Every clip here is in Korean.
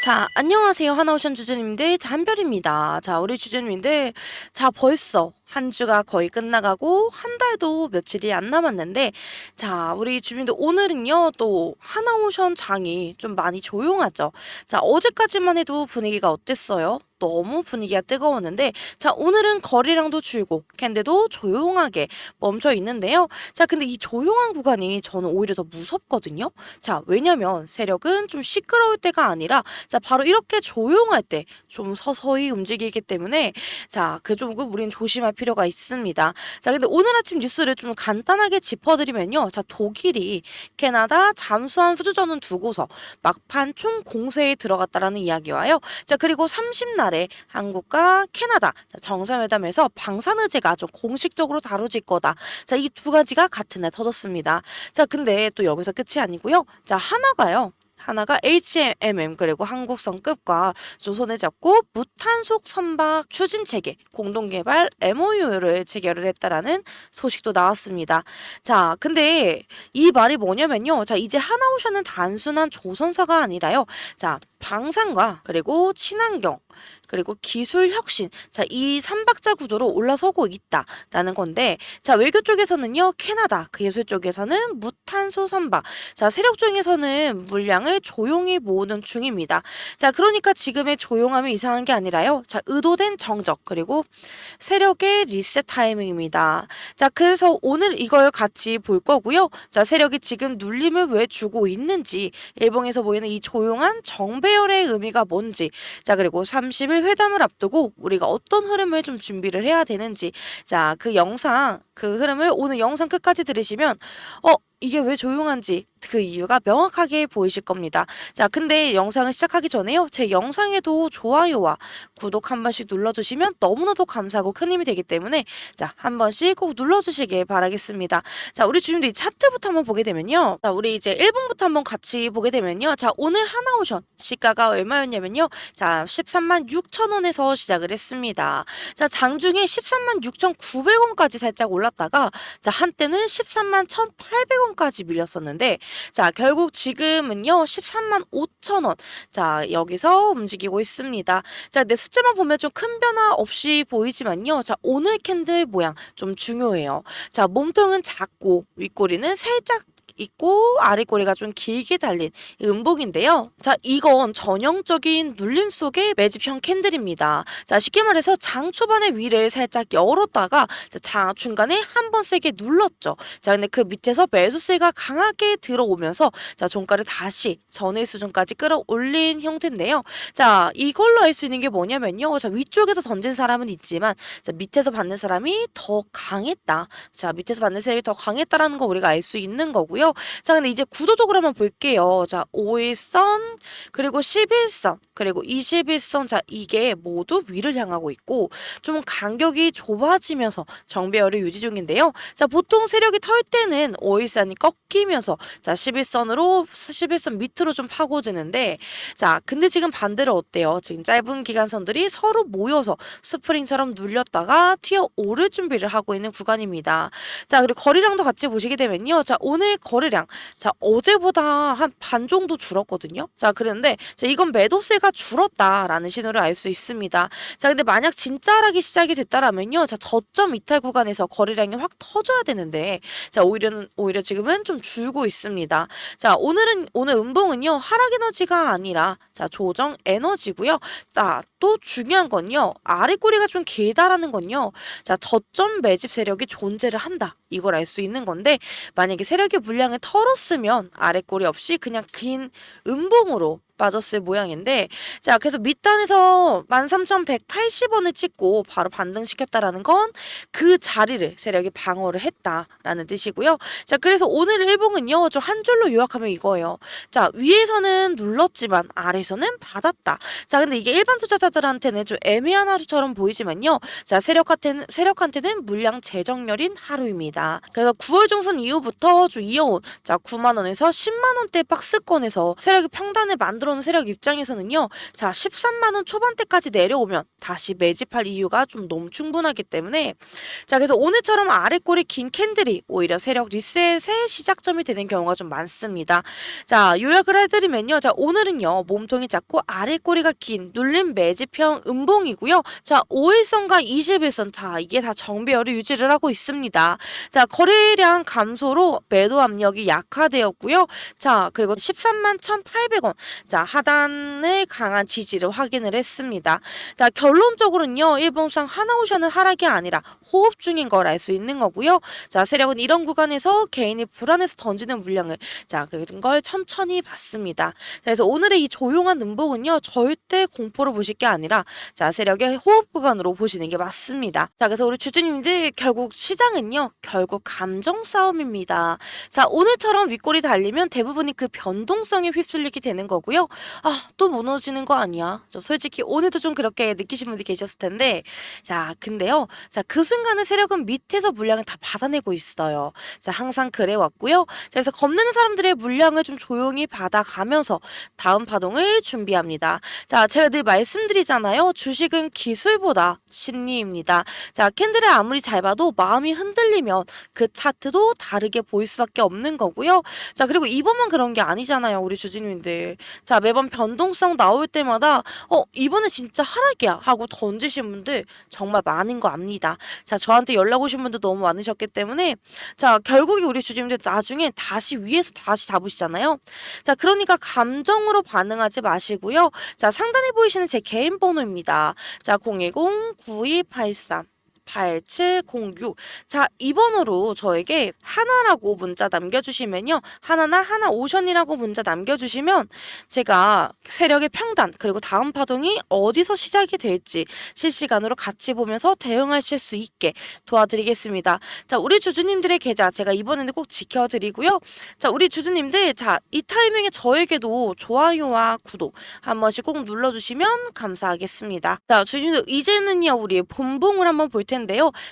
자, 안녕하세요. 하나오션 주주님들, 한별입니다. 자, 우리 주주님들, 자, 벌써 한 주가 거의 끝나가고 한 달도 며칠이 안 남았는데, 자, 우리 주민들 오늘은요, 또 하나오션 장이 좀 많이 조용하죠. 자, 어제까지만 해도 분위기가 어땠어요? 너무 분위기가 뜨거웠는데, 자, 오늘은 거리량도 줄고 캔들도 조용하게 멈춰 있는데요. 자, 근데 이 조용한 구간이 저는 오히려 더 무섭거든요. 자, 왜냐면 세력은 좀 시끄러울 때가 아니라, 자, 바로 이렇게 조용할 때 좀 서서히 움직이기 때문에, 자, 그 조금 우린 조심할 필요가 있습니다. 자, 근데 오늘 아침 뉴스를 좀 간단하게 짚어드리면요. 자, 독일이 캐나다, 잠수함 후주전은 두고서 막판 총 공세에 들어갔다라는 이야기와요. 자, 그리고 30날에 한국과 캐나다 정상회담에서 방산의제가 좀 공식적으로 다뤄질 거다. 자, 이 두 가지가 같은 날 터졌습니다. 자, 근데 또 여기서 끝이 아니고요. 자, 하나가 HMM 그리고 한국성급과 조선을 잡고 무탄속 선박 추진 체계 공동 개발 MOU를 체결을 했다라는 소식도 나왔습니다. 자, 근데 이 말이 뭐냐면요. 자, 이제 하나오션은 단순한 조선사가 아니라요. 자, 방산과 그리고 친환경 그리고 기술 혁신. 자, 이 삼박자 구조로 올라서고 있다라는 건데, 자, 외교 쪽에서는요, 캐나다, 그 예술 쪽에서는 무탄소 선박, 자, 세력 중에서는 물량을 조용히 모으는 중입니다. 자, 그러니까 지금의 조용함이 이상한 게 아니라요, 자, 의도된 정적, 그리고 세력의 리셋 타이밍입니다. 자, 그래서 오늘 이걸 같이 볼 거고요. 자, 세력이 지금 눌림을 왜 주고 있는지, 일본에서 보이는 이 조용한 정배열의 의미가 뭔지, 자, 그리고 30일 회담을 앞두고 우리가 어떤 흐름을 좀 준비를 해야 되는지, 자, 그 흐름을 오늘 영상 끝까지 들으시면 이게 왜 조용한지 그 이유가 명확하게 보이실 겁니다. 자, 근데 영상을 시작하기 전에요. 제 영상에도 좋아요와 구독 한 번씩 눌러주시면 너무나도 감사하고 큰 힘이 되기 때문에 자, 한 번씩 꼭 눌러주시길 바라겠습니다. 자, 우리 주님들이 차트부터 한번 보게 되면요. 자, 우리 이제 1분부터 한번 같이 보게 되면요. 자, 오늘 하나오션 시가가 얼마였냐면요. 자, 13만 6천 원에서 시작을 했습니다. 자, 장중에 13만 6,900원까지 살짝 올랐다가 자, 한때는 13만 1,800원까지 밀렸었는데 자, 결국 지금은요, 13만 5천 원. 자, 여기서 움직이고 있습니다. 자, 내 숫자만 보면 좀 큰 변화 없이 보이지만요. 자, 오늘 캔들 모양 좀 중요해요. 자, 몸통은 작고 윗꼬리는 살짝 있고 아랫꼬리가 좀 길게 달린 음복인데요. 자, 이건 전형적인 눌림 속의 매집형 캔들입니다. 자, 쉽게 말해서 장 초반에 위를 살짝 열었다가 자, 중간에 한 번 세게 눌렀죠. 자, 근데 그 밑에서 매수세가 강하게 들어오면서 자, 종가를 다시 전일 수준까지 끌어올린 형태인데요. 자, 이걸로 알 수 있는 게 뭐냐면요. 자, 위쪽에서 던진 사람은 있지만 자, 밑에서 받는 사람이 더 강했다. 자, 밑에서 받는 세력이 더 강했다라는 거 우리가 알 수 있는 거고요. 자, 근데 이제 구도적으로 한번 볼게요. 자, 5일선, 그리고 11선, 그리고 21선. 자, 이게 모두 위를 향하고 있고, 좀 간격이 좁아지면서 정배열을 유지 중인데요. 자, 보통 세력이 털 때는 5일선이 꺾이면서, 자, 11선 밑으로 좀 파고드는데, 자, 근데 지금 반대로 어때요? 지금 짧은 기간선들이 서로 모여서 스프링처럼 눌렸다가 튀어오를 준비를 하고 있는 구간입니다. 자, 그리고 거리량도 같이 보시게 되면요. 자, 오늘 거래량. 자, 어제보다 한 반 정도 줄었거든요. 자, 그런데 자, 이건 매도세가 줄었다라는 신호를 알 수 있습니다. 자, 근데 만약 진짜 하락이 시작이 됐다라면요. 자, 저점 이탈 구간에서 거래량이 확 터져야 되는데 자, 오히려 지금은 좀 줄고 있습니다. 자, 오늘 음봉은요. 하락 에너지가 아니라 자, 조정 에너지고요. 자, 또 중요한 건요. 아랫꼬리가 좀 길다라는 건요. 자, 저점 매집 세력이 존재를 한다. 이걸 알 수 있는 건데 만약에 세력의 물량을 털었으면 아랫꼬리 없이 그냥 긴 음봉으로 빠졌을 모양인데 자, 그래서 밑단에서 13,180원을 찍고 바로 반등시켰다라는 건 그 자리를 세력이 방어를 했다라는 뜻이고요. 자, 그래서 오늘 일봉은요. 좀 한 줄로 요약하면 이거예요. 자, 위에서는 눌렀지만 아래에서는 받았다. 자, 근데 이게 일반 투자자들한테는 좀 애매한 하루처럼 보이지만요. 자, 세력한테는 물량 재정렬인 하루입니다. 그래서 9월 중순 이후부터 좀 이어온 자, 9만 원에서 10만 원대 박스권에서 세력이 평단을 만들어 들어오는 세력 입장에서는요. 자, 13만 원 초반대까지 내려오면 다시 매집할 이유가 좀 너무 충분하기 때문에 자, 그래서 오늘처럼 아래 꼬리 긴 캔들이 오히려 세력 리셋의 시작점이 되는 경우가 좀 많습니다. 자, 요약을 해드리면요. 자, 오늘은요. 몸통이 작고 아래 꼬리가 긴 눌림 매집형 음봉이고요. 자, 5일선과 21선 다 이게 다 정배열을 유지를 하고 있습니다. 자, 거래량 감소로 매도 압력이 약화되었고요. 자, 그리고 13만 1,800원. 자, 하단의 강한 지지를 확인을 했습니다. 자, 결론적으로는요. 일봉상 하나오션은 하락이 아니라 호흡 중인 걸 알 수 있는 거고요. 자, 세력은 이런 구간에서 개인이 불안해서 던지는 물량을 자, 그런 걸 천천히 봤습니다. 자, 그래서 오늘의 이 조용한 음봉은요. 절대 공포로 보실 게 아니라 자, 세력의 호흡 구간으로 보시는 게 맞습니다. 자, 그래서 우리 주주님들 결국 시장은요. 결국 감정 싸움입니다. 자, 오늘처럼 윗골이 달리면 대부분이 그 변동성에 휩쓸리게 되는 거고요. 아, 또 무너지는 거 아니야? 저 솔직히 오늘도 좀 그렇게 느끼신 분들이 계셨을 텐데 자, 근데요. 자, 그 순간에 세력은 밑에서 물량을 다 받아내고 있어요. 자, 항상 그래 왔고요. 자, 그래서 겁내는 사람들의 물량을 좀 조용히 받아가면서 다음 파동을 준비합니다. 자, 제가 늘 말씀드리잖아요. 주식은 기술보다 심리입니다. 자, 캔들을 아무리 잘 봐도 마음이 흔들리면 그 차트도 다르게 보일 수밖에 없는 거고요. 자, 그리고 이번만 그런 게 아니잖아요. 우리 주주님들. 자, 매번 변동성 나올 때마다 이번에 진짜 하락이야 하고 던지신 분들 정말 많은 거 압니다. 자, 저한테 연락 오신 분도 너무 많으셨기 때문에 자, 결국에 우리 주주님들 나중에 다시 위에서 다시 잡으시잖아요. 자, 그러니까 감정으로 반응하지 마시고요. 자, 상단에 보이시는 제 개인 번호입니다. 자, 010-9283 8706. 자, 이 번호로 저에게 하나라고 문자 남겨주시면요. 하나나 하나오션이라고 문자 남겨주시면 제가 세력의 평단 그리고 다음 파동이 어디서 시작이 될지 실시간으로 같이 보면서 대응하실 수 있게 도와드리겠습니다. 자, 우리 주주님들의 계좌 제가 이번에는 꼭 지켜드리고요. 자, 우리 주주님들 자, 이 타이밍에 저에게도 좋아요와 구독 한 번씩 꼭 눌러주시면 감사하겠습니다. 자, 주주님들 이제는요. 우리 본봉을 한번 볼 텐데요.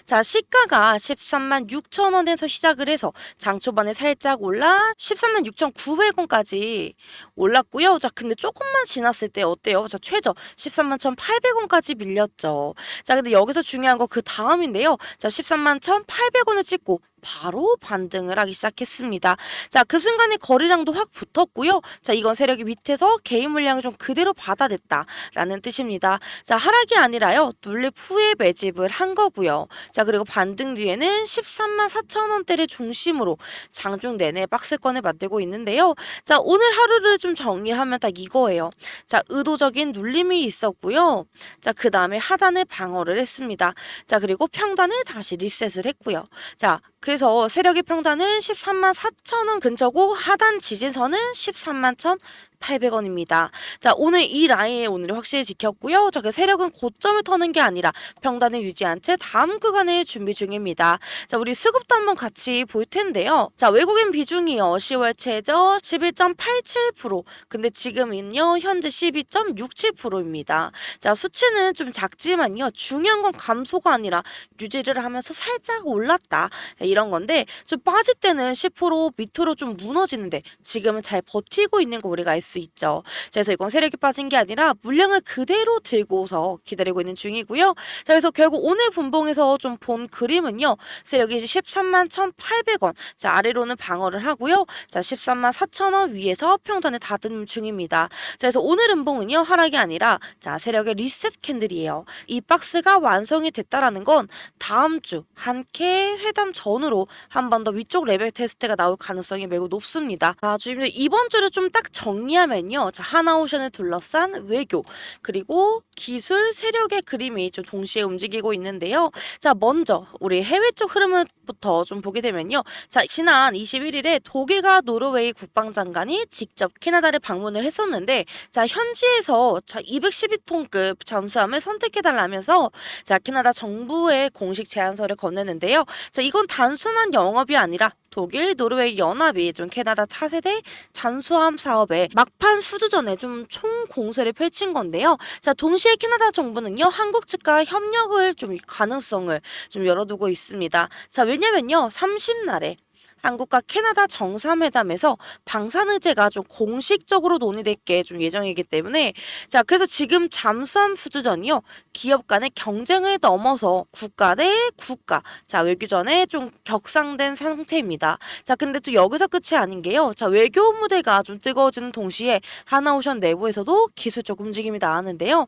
자, 시가가 13만 6천 원에서 시작을 해서 장 초반에 살짝 올라 13만 6,900원까지 올랐고요. 자, 근데 조금만 지났을 때 어때요? 자, 최저 13만 1,800원까지 밀렸죠. 자, 근데 여기서 중요한 거 그 다음인데요. 자, 13만 1,800원을 찍고 바로 반등을 하기 시작했습니다. 자, 그 순간에 거래량도 확 붙었고요. 자, 이건 세력이 밑에서 개인 물량을 좀 그대로 받아냈다라는 뜻입니다. 자, 하락이 아니라요. 눌립 후에 매집을 한 거고요. 자, 그리고 반등 뒤에는 13만 4천 원대를 중심으로 장중 내내 박스권을 만들고 있는데요. 자, 오늘 하루를 좀 정리하면 딱 이거예요. 자, 의도적인 눌림이 있었고요. 자, 그 다음에 하단을 방어를 했습니다. 자, 그리고 평단을 다시 리셋을 했고요. 자, 그래서 세력의 평단은 13만 4천 원 근처고 하단 지지선은 13만 1,800원입니다. 자, 오늘 이 라인에 오늘 확실히 지켰고요. 자, 그 세력은 고점을 터는 게 아니라 평단을 유지한 채 다음 구간을 준비 중입니다. 자, 우리 수급도 한번 같이 볼 텐데요. 자, 외국인 비중이요. 10월 최저 11.87%. 근데 지금은요. 현재 12.67%입니다. 자, 수치는 좀 작지만요. 중요한 건 감소가 아니라 유지를 하면서 살짝 올랐다. 이런 건데 좀 빠질 때는 10% 밑으로 좀 무너지는데 지금은 잘 버티고 있는 거 우리가 알 수 있죠. 그래서 이건 세력이 빠진 게 아니라 물량을 그대로 들고서 기다리고 있는 중이고요. 자, 그래서 결국 오늘 분봉에서 좀 본 그림은요. 세력이 13만 1,800원. 자, 아래로는 방어를 하고요. 자, 13만 4천 원 위에서 평단을 다듬는 중입니다. 자, 그래서 오늘 음봉은요. 하락이 아니라 자, 세력의 리셋 캔들이에요. 이 박스가 완성이 됐다라는 건 다음 주 한캐 회담 전후로 한 번 더 위쪽 레벨 테스트가 나올 가능성이 매우 높습니다. 아, 주님들 이번 주를 좀 딱 정리하면요. 자, 하나오션을 둘러싼 외교 그리고 기술 세력의 그림이 좀 동시에 움직이고 있는데요. 자, 먼저 우리 해외 쪽 흐름부터 좀 보게 되면요. 자, 지난 21일에 독일과 노르웨이 국방장관이 직접 캐나다를 방문을 했었는데 자, 현지에서 자, 212톤급 잠수함을 선택해달라면서 자, 캐나다 정부에 공식 제안서를 건네는데요. 자, 이건 단순한 영업이 아니라 독일, 노르웨이 연합이 좀 캐나다 차세대 잠수함 사업에 막판 수주전에 좀 총공세를 펼친 건데요. 자, 동시에 캐나다 정부는요, 한국 측과 협력을 좀 가능성을 좀 열어두고 있습니다. 자, 왜냐면요, 30날에 한국과 캐나다 정상회담에서 방산 의제가 좀 공식적으로 논의될 게 좀 예정이기 때문에 자, 그래서 지금 잠수함 수주전이요. 기업 간의 경쟁을 넘어서 국가 대 국가, 자, 외교전에 좀 격상된 상태입니다. 자, 근데 또 여기서 끝이 아닌 게요. 자, 외교 무대가 좀 뜨거워지는 동시에 하나오션 내부에서도 기술적 움직임이 나왔는데요.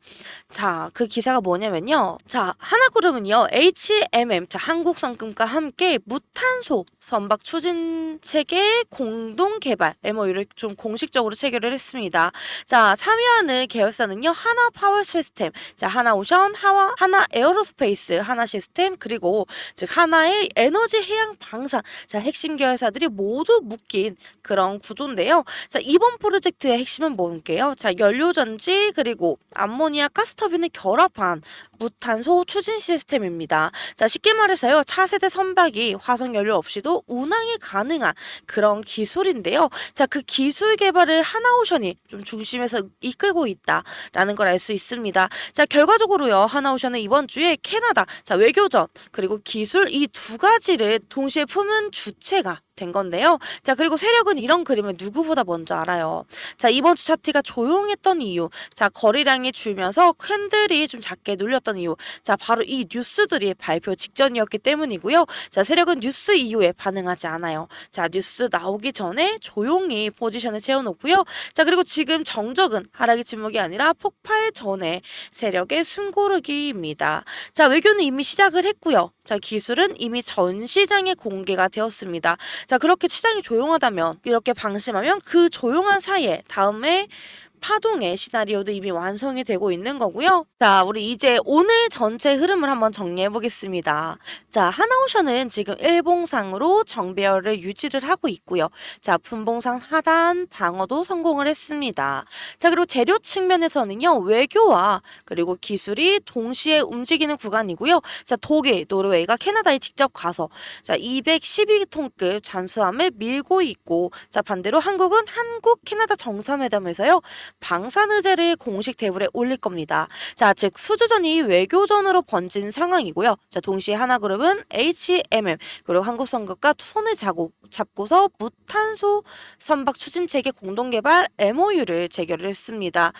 자, 그 기사가 뭐냐면요. 자, 하나그룹은요, HMM, 자, 한국성금과 함께 무탄소 선박 추진 체계 공동 개발 MOU를 좀 공식적으로 체결을 했습니다. 자, 참여하는 계열사는요, 하나 파워 시스템, 자, 하나오션, 하나 에어로스페이스, 하나 시스템, 그리고 즉 하나의 에너지 해양 방산, 자, 핵심 계열사들이 모두 묶인 그런 구조인데요. 자, 이번 프로젝트의 핵심은 뭔게요? 자, 연료전지 그리고 암모니아 가스터빈을 결합한 무탄소 추진 시스템입니다. 자, 쉽게 말해서요, 차세대 선박이 화석 연료 없이도 운항이 가능한 그런 기술인데요. 자, 그 기술 개발을 하나오션이 좀 중심에서 이끌고 있다라는 걸 알 수 있습니다. 자, 결과적으로요, 하나오션은 이번 주에 캐나다, 자, 외교전 그리고 기술 이 두 가지를 동시에 품은 주체가 된 건데요. 자, 그리고 세력은 이런 그림을 누구보다 먼저 알아요. 자, 이번 주 차트가 조용했던 이유, 자, 거래량이 줄면서 캔들이 좀 작게 눌렸던 이유, 자, 바로 이 뉴스들이 발표 직전이었기 때문이고요. 자, 세력은 뉴스 이후에 반응하지 않아요. 자, 뉴스 나오기 전에 조용히 포지션을 채워놓고요. 자, 그리고 지금 정적은 하락의 침묵이 아니라 폭발 전에 세력의 숨고르기입니다. 자, 외교는 이미 시작을 했고요. 자, 기술은 이미 전 시장에 공개가 되었습니다. 자, 그렇게 시장이 조용하다면, 이렇게 방심하면 그 조용한 사이에 다음에 파동의 시나리오도 이미 완성이 되고 있는 거고요. 자, 우리 이제 오늘 전체 흐름을 한번 정리해 보겠습니다. 자, 하나오션은 지금 일봉상으로 정배열을 유지를 하고 있고요. 자, 분봉상 하단 방어도 성공을 했습니다. 자, 그리고 재료 측면에서는요, 외교와 그리고 기술이 동시에 움직이는 구간이고요. 자, 독일, 노르웨이가 캐나다에 직접 가서 자, 212톤급 잠수함을 밀고 있고, 자, 반대로 한국은 한국 캐나다 정상회담에서요, 방산 의제를 공식 테이블에 올릴 겁니다. 자, 즉 수주전이 외교전으로 번진 상황이고요. 자, 동시에 하나그룹은 HMM 그리고 한국성급과 손을 잡고서 무탄소 선박 추진 체계 공동 개발 MOU를 체결을 했습니다.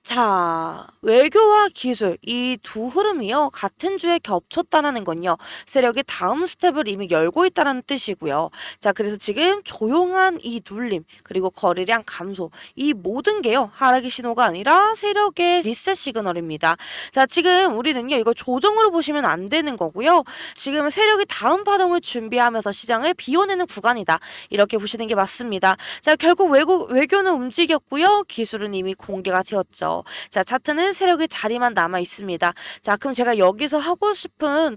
자, 외교와 기술 이 두 흐름이요, 같은 주에 겹쳤다라는 건요, 세력이 다음 스텝을 이미 열고 있다는 뜻이고요. 자, 그래서 지금 조용한 이 눌림 그리고 거래량 감소 이 모든 게요, 하락의 신호가 아니라 세력의 리셋 시그널입니다. 자, 지금 우리는요, 이거 조정으로 보시면 안 되는 거고요. 지금 세력이 다음 파동을 준비하면서 시장을 비워내는 구간이다, 이렇게 보시는 게 맞습니다. 자, 결국 외교는 움직였고요, 기술은 이미 공개가 되었죠. 자, 차트는 세력의 자리만 남아 있습니다. 자, 그럼 제가 여기서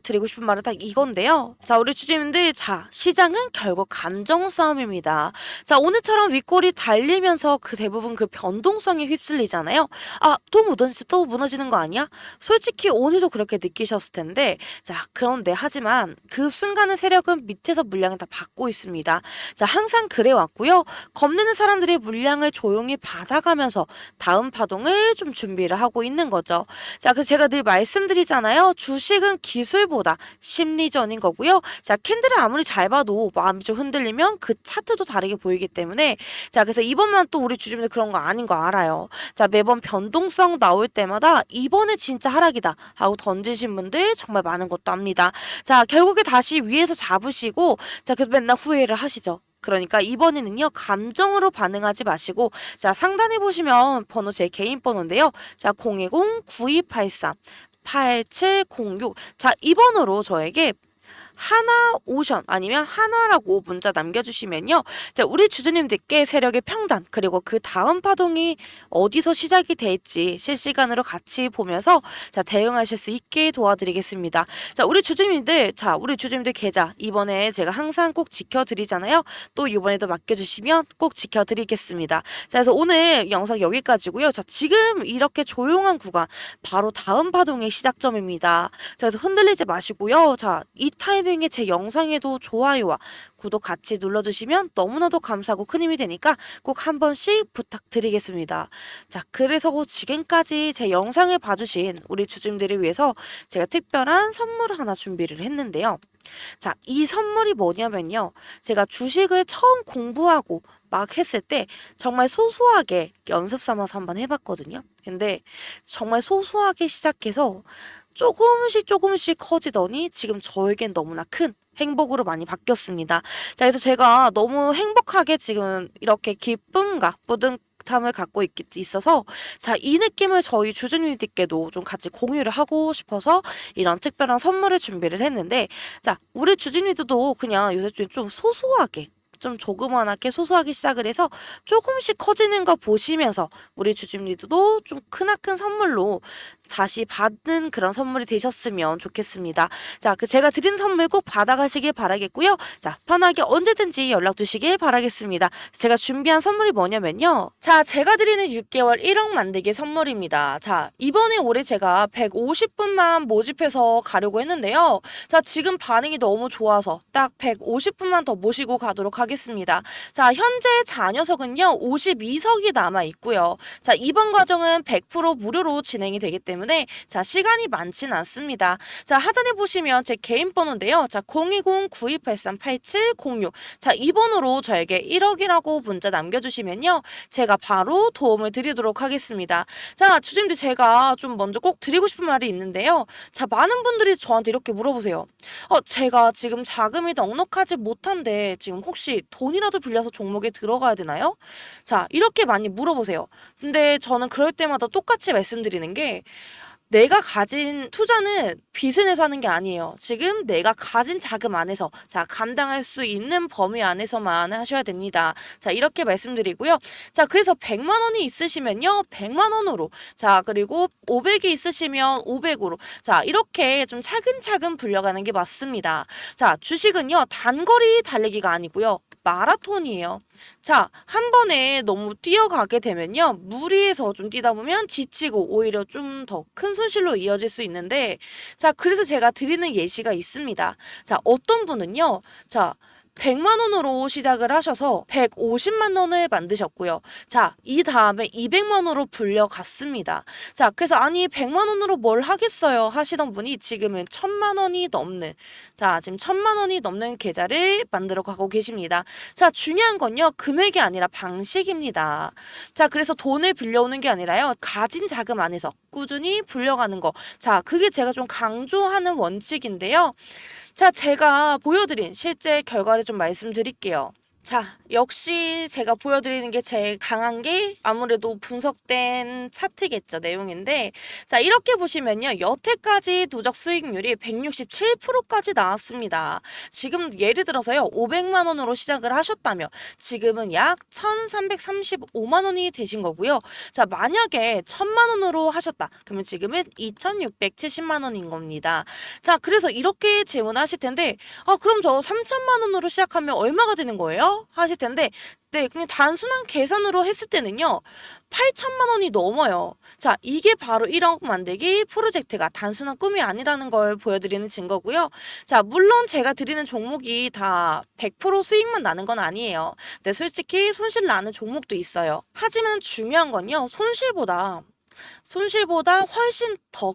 드리고 싶은 말은 딱 이건데요. 자, 우리 주주님들, 자, 시장은 결국 감정 싸움입니다. 자, 오늘처럼 윗골이 달리면서 그 대부분 그 변동성에 휩쓸리잖아요. 아, 또 무너지는 거 아니야? 솔직히 오늘도 그렇게 느끼셨을 텐데, 자, 그런데 하지만 그 순간의 세력은 밑에서 물량을 다 받고 있습니다. 자, 항상 그래왔고요. 겁내는 사람들이 물량을 조용히 받아가면서 다음 파동을 좀 준비를 하고 있는 거죠. 자, 그래서 제가 늘 말씀드리잖아요. 주식은 기술보다 심리전인 거고요. 자, 캔들을 아무리 잘 봐도 마음이 좀 흔들리면 그 차트도 다르게 보이기 때문에, 자, 그래서 이번만 또 우리 주주님들 그런 거 아닌 거 알아요. 자, 매번 변동성 나올 때마다 이번에 진짜 하락이다 하고 던지신 분들 정말 많은 것도 압니다. 자, 결국에 다시 위에서 잡으시고, 자, 그래서 맨날 후회를 하시죠. 그러니까 이번에는요, 감정으로 반응하지 마시고, 자, 상단에 보시면 번호 제 개인 번호인데요. 자, 010-9283-8706. 자, 이 번호로 저에게 하나오션 아니면 하나라고 문자 남겨주시면요, 자, 우리 주주님들께 세력의 평단 그리고 그 다음 파동이 어디서 시작이 될지 실시간으로 같이 보면서 자, 대응하실 수 있게 도와드리겠습니다. 자, 우리 주주님들 계좌 이번에 제가 항상 꼭 지켜드리잖아요. 또 이번에도 맡겨주시면 꼭 지켜드리겠습니다. 자, 그래서 오늘 영상 여기까지고요. 자, 지금 이렇게 조용한 구간 바로 다음 파동의 시작점입니다. 자, 그래서 흔들리지 마시고요. 자, 이 타이밍 타이밍에 제 영상에도 좋아요와 구독 같이 눌러주시면 너무나도 감사하고 큰 힘이 되니까 꼭 한 번씩 부탁드리겠습니다. 자, 그래서 지금까지 제 영상을 봐주신 우리 주주님들을 위해서 제가 특별한 선물을 하나 준비를 했는데요. 자, 이 선물이 뭐냐면요. 제가 주식을 처음 공부하고 막 했을 때 정말 소소하게 연습 삼아서 한번 해봤거든요. 근데 정말 소소하게 시작해서 조금씩 커지더니 지금 저에겐 너무나 큰 행복으로 많이 바뀌었습니다. 자, 그래서 제가 너무 행복하게 지금 이렇게 기쁨과 뿌듯함을 갖고 있어서 자, 이 느낌을 저희 주주님들께도 좀 같이 공유를 하고 싶어서 이런 특별한 선물을 준비를 했는데 자, 우리 주주님들도 그냥 요새 좀 소소하게 좀 조그만하게 소소하게 시작을 해서 조금씩 커지는 거 보시면서 우리 주주님들도 좀 크나큰 선물로 다시 받는 그런 선물이 되셨으면 좋겠습니다. 자, 제가 드린 선물 꼭 받아가시길 바라겠고요. 자, 편하게 언제든지 연락 주시길 바라겠습니다. 제가 준비한 선물이 뭐냐면요. 자, 제가 드리는 6개월 1억 만들기 선물입니다. 자, 이번에 올해 제가 150분만 모집해서 가려고 했는데요. 자, 지금 반응이 너무 좋아서 딱 150분만 더 모시고 가도록 하겠습니다. 자, 현재 자녀석은요, 52석이 남아 있고요. 자, 이번 과정은 100% 무료로 진행이 되기 때문에 자, 시간이 많진 않습니다. 자, 하단에 보시면 제 개인 번호인데요. 자, 020-9283-8706. 자, 이 번호로 저에게 1억이라고 문자 남겨주시면요. 제가 바로 도움을 드리도록 하겠습니다. 자, 주주님들 제가 좀 먼저 꼭 드리고 싶은 말이 있는데요. 자, 많은 분들이 저한테 이렇게 물어보세요. 제가 지금 자금이 넉넉하지 못한데 지금 혹시 돈이라도 빌려서 종목에 들어가야 되나요? 자, 이렇게 많이 물어보세요. 근데 저는 그럴 때마다 똑같이 말씀드리는 게 내가 가진 투자는 빚을 내서 하는 게 아니에요. 지금 내가 가진 자금 안에서 자, 감당할 수 있는 범위 안에서만 하셔야 됩니다. 자, 이렇게 말씀드리고요. 자, 그래서 100만 원이 있으시면요. 100만 원으로. 자, 그리고 500이 있으시면 500으로. 자, 이렇게 좀 차근차근 불려가는 게 맞습니다. 자, 주식은요. 단거리 달리기가 아니고요. 마라톤이에요. 자, 한 번에 너무 뛰어가게 되면요. 무리해서 좀 뛰다 보면 지치고 오히려 좀 더 큰 손실로 이어질 수 있는데 자, 그래서 제가 드리는 예시가 있습니다. 자, 어떤 분은요. 자, 100만 원으로 시작을 하셔서 150만 원을 만드셨고요. 자, 이 다음에 200만 원으로 불려갔습니다. 자, 그래서 아니 100만 원으로 뭘 하겠어요 하시던 분이 지금은 1000만 원이 넘는 자, 지금 1000만 원이 넘는 계좌를 만들어 가고 계십니다. 자, 중요한 건요. 금액이 아니라 방식입니다. 자, 그래서 돈을 빌려오는 게 아니라요. 가진 자금 안에서 꾸준히 불려가는 거. 자, 그게 제가 좀 강조하는 원칙인데요. 자, 제가 보여드린 실제 결과를 좀 말씀드릴게요. 자, 역시 제가 보여드리는 게 제일 강한 게 아무래도 분석된 차트겠죠, 내용인데 자, 이렇게 보시면요. 여태까지 누적 수익률이 167%까지 나왔습니다. 지금 예를 들어서요. 500만 원으로 시작을 하셨다면 지금은 약 1335만 원이 되신 거고요. 자, 만약에 1000만 원으로 하셨다. 그러면 지금은 2670만 원인 겁니다. 자, 그래서 이렇게 질문하실 텐데 그럼 저 3000만 원으로 시작하면 얼마가 되는 거예요? 하실 텐데 네, 그냥 단순한 계산으로 했을 때는요. 8천만 원이 넘어요. 자, 이게 바로 1억 만들기 프로젝트가 단순한 꿈이 아니라는 걸 보여드리는 증거고요. 자, 물론 제가 드리는 종목이 다 100% 수익만 나는 건 아니에요. 근데 솔직히 손실 나는 종목도 있어요. 하지만 중요한 건요. 손실보다 훨씬 더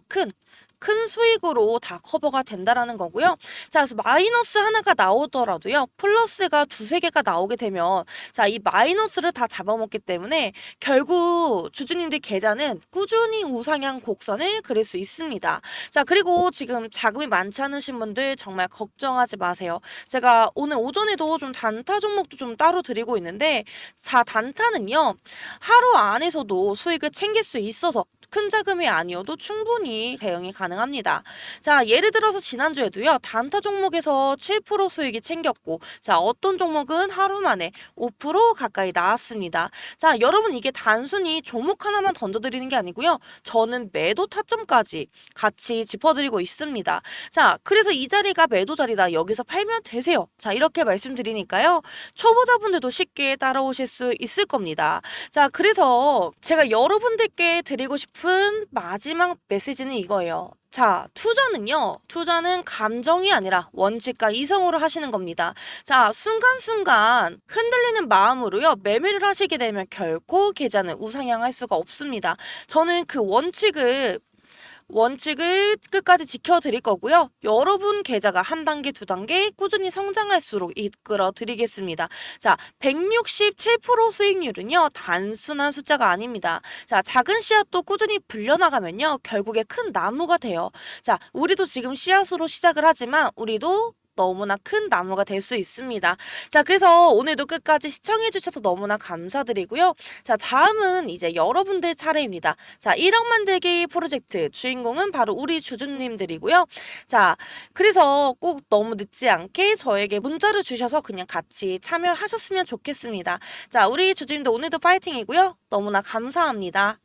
큰 수익으로 다 커버가 된다라는 거고요. 자, 그래서 마이너스 하나가 나오더라도요. 플러스가 두세 개가 나오게 되면 자, 이 마이너스를 다 잡아먹기 때문에 결국 주주님들 계좌는 꾸준히 우상향 곡선을 그릴 수 있습니다. 자, 그리고 지금 자금이 많지 않으신 분들 정말 걱정하지 마세요. 제가 오늘 오전에도 좀 단타 종목도 좀 따로 드리고 있는데 자, 단타는요. 하루 안에서도 수익을 챙길 수 있어서 큰 자금이 아니어도 충분히 대응이 가능합니다. 자, 예를 들어서 지난주에도요. 단타 종목에서 7% 수익이 챙겼고 자, 어떤 종목은 하루 만에 5% 가까이 나왔습니다. 자, 여러분 이게 단순히 종목 하나만 던져드리는 게 아니고요. 저는 매도 타점까지 같이 짚어드리고 있습니다. 자, 그래서 이 자리가 매도 자리다. 여기서 팔면 되세요. 자, 이렇게 말씀드리니까요. 초보자분들도 쉽게 따라오실 수 있을 겁니다. 자, 그래서 제가 여러분들께 드리고 싶은 마지막 메시지는 이거예요. 자, 투자는 감정이 아니라 원칙과 이성으로 하시는 겁니다. 자, 순간순간 흔들리는 마음으로요, 매매를 하시게 되면 결코 계좌는 우상향할 수가 없습니다. 저는 그 원칙을 끝까지 지켜드릴 거고요. 여러분 계좌가 한 단계, 두 단계 꾸준히 성장할수록 이끌어 드리겠습니다. 자, 167% 수익률은요, 단순한 숫자가 아닙니다. 자, 작은 씨앗도 꾸준히 불려나가면요, 결국에 큰 나무가 돼요. 자, 우리도 지금 씨앗으로 시작을 하지만 우리도 너무나 큰 나무가 될 수 있습니다. 자, 그래서 오늘도 끝까지 시청해주셔서 너무나 감사드리고요. 자, 다음은 이제 여러분들 차례입니다. 자, 1억 만들기 프로젝트 주인공은 바로 우리 주주님들이고요. 자, 그래서 꼭 너무 늦지 않게 저에게 문자를 주셔서 그냥 같이 참여하셨으면 좋겠습니다. 자, 우리 주주님들 오늘도 파이팅이고요. 너무나 감사합니다.